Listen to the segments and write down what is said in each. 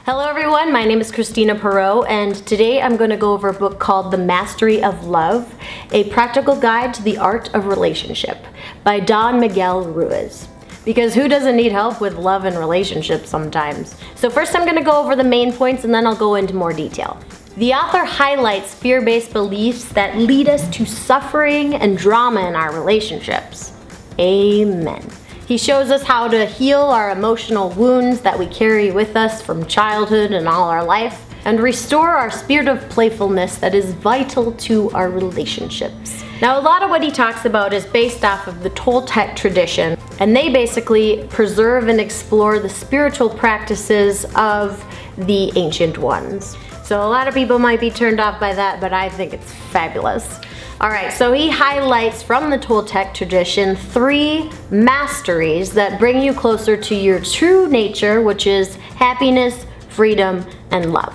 Hello everyone, my name is Christina Perot, and today I'm going to go over a book called The Mastery of Love, A Practical Guide to the Art of Relationship by Don Miguel Ruiz. Because who doesn't need help with love and relationships sometimes? So first I'm going to go over the main points and then I'll go into more detail. The author highlights fear-based beliefs that lead us to suffering and drama in our relationships. Amen. He shows us how to heal our emotional wounds that we carry with us from childhood and all our life, and restore our spirit of playfulness that is vital to our relationships. Now, a lot of what he talks about is based off of the Toltec tradition, and they basically preserve and explore the spiritual practices of the ancient ones. So a lot of people might be turned off by that, but I think it's fabulous. Alright, so he highlights from the Toltec tradition 3 masteries that bring you closer to your true nature, which is happiness, freedom, and love.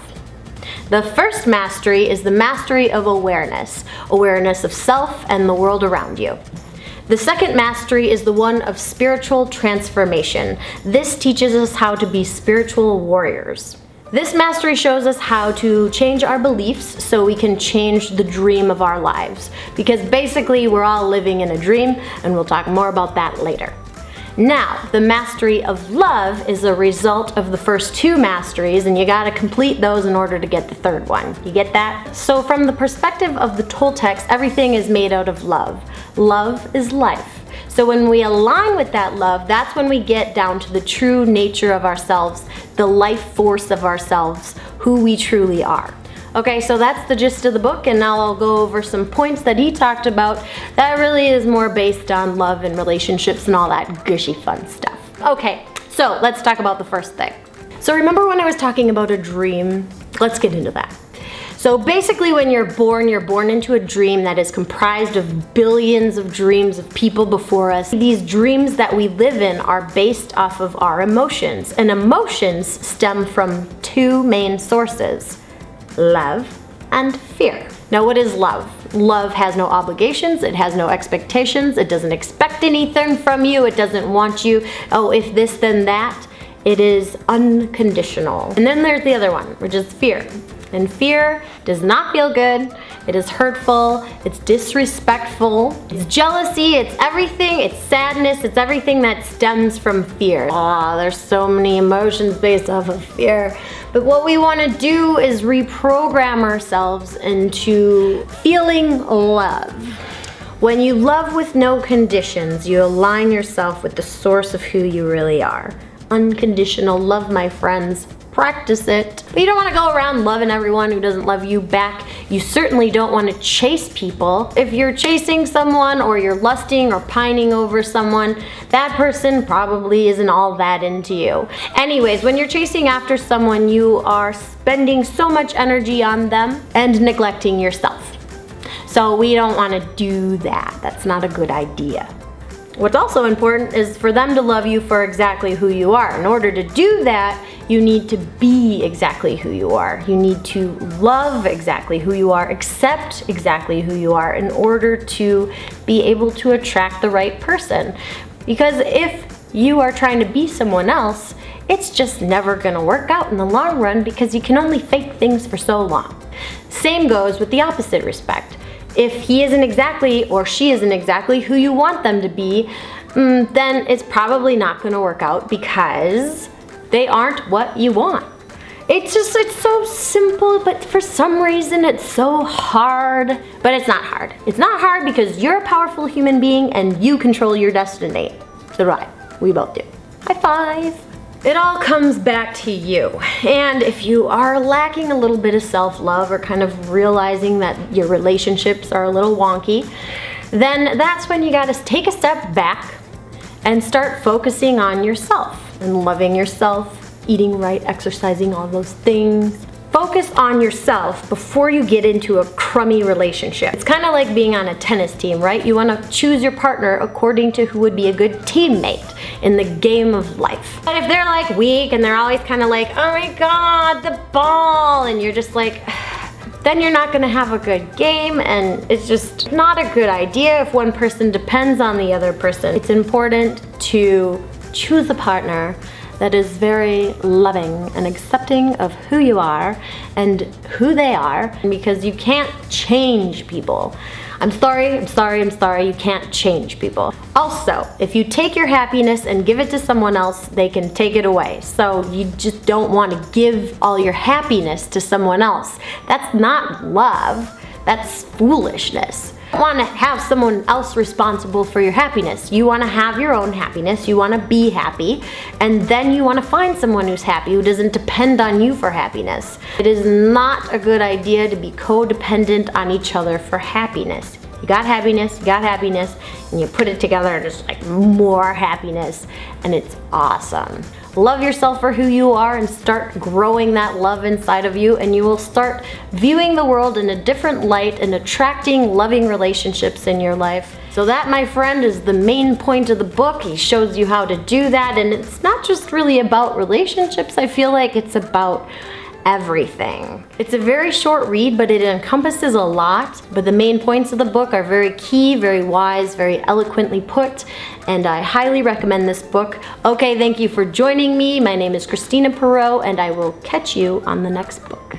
The first mastery is the mastery of awareness, awareness of self and the world around you. The second mastery is the one of spiritual transformation. This teaches us how to be spiritual warriors. This mastery shows us how to change our beliefs so we can change the dream of our lives. Because basically we're all living in a dream, and we'll talk more about that later. Now, the mastery of love is a result of the first 2 masteries, and you gotta complete those in order to get the third one. You get that? So from the perspective of the Toltecs, everything is made out of love. Love is life. So when we align with that love, that's when we get down to the true nature of ourselves, the life force of ourselves, who we truly are. Okay, so that's the gist of the book, and now I'll go over some points that he talked about that really is more based on love and relationships and all that gushy fun stuff. Okay, so let's talk about the first thing. So remember when I was talking about a dream? Let's get into that. So basically when you're born into a dream that is comprised of billions of dreams of people before us. These dreams that we live in are based off of our emotions, and emotions stem from 2 main sources, love and fear. Now, what is love? Love has no obligations, it has no expectations, it doesn't expect anything from you, it doesn't want you, oh, if this then that. It is unconditional. And then there's the other one, which is fear. And fear does not feel good, it is hurtful, it's disrespectful, it's jealousy, it's everything, it's sadness, it's everything that stems from fear. There's so many emotions based off of fear. But what we want to do is reprogram ourselves into feeling love. When you love with no conditions, you align yourself with the source of who you really are. Unconditional love, my friends. Practice it. But you don't want to go around loving everyone who doesn't love you back. You certainly don't want to chase people. If you're chasing someone or you're lusting or pining over someone, that person probably isn't all that into you. Anyways, when you're chasing after someone, you are spending so much energy on them and neglecting yourself. So we don't want to do that. That's not a good idea. What's also important is for them to love you for exactly who you are. In order to do that, you need to be exactly who you are. You need to love exactly who you are, accept exactly who you are in order to be able to attract the right person. Because if you are trying to be someone else, it's just never gonna work out in the long run because you can only fake things for so long. Same goes with the opposite respect. If he isn't exactly or she isn't exactly who you want them to be, then it's probably not going to work out because they aren't what you want. It's so simple, but for some reason it's so hard. But it's not hard. It's not hard because you're a powerful human being and you control your destiny. So right, we both do. High five. It all comes back to you. And if you are lacking a little bit of self-love or kind of realizing that your relationships are a little wonky, then that's when you gotta take a step back and start focusing on yourself and loving yourself, eating right, exercising, all those things. Focus on yourself before you get into a crummy relationship. It's kind of like being on a tennis team, right? You want to choose your partner according to who would be a good teammate in the game of life. But if they're like weak and they're always kind of like, oh my god, the ball, and you're just like, then you're not going to have a good game, and it's just not a good idea if one person depends on the other person. It's important to choose a partner that is very loving and accepting of who you are and who they are, because you can't change people. I'm sorry, you can't change people. Also, if you take your happiness and give it to someone else, they can take it away. So you just don't want to give all your happiness to someone else. That's not love, that's foolishness. You want to have someone else responsible for your happiness. You want to have your own happiness, you want to be happy, and then you want to find someone who's happy, who doesn't depend on you for happiness. It is not a good idea to be codependent on each other for happiness. You got happiness, and you put it together and it's like more happiness, and it's awesome. Love yourself for who you are and start growing that love inside of you, and you will start viewing the world in a different light and attracting loving relationships in your life. So that, my friend, is the main point of the book. He shows you how to do that, and it's not just really about relationships. I feel like it's about everything. It's a very short read, but it encompasses a lot. But the main points of the book are very key, very wise, very eloquently put, and I highly recommend this book. Okay, thank you for joining me. My name is Christina Perot, and I will catch you on the next book.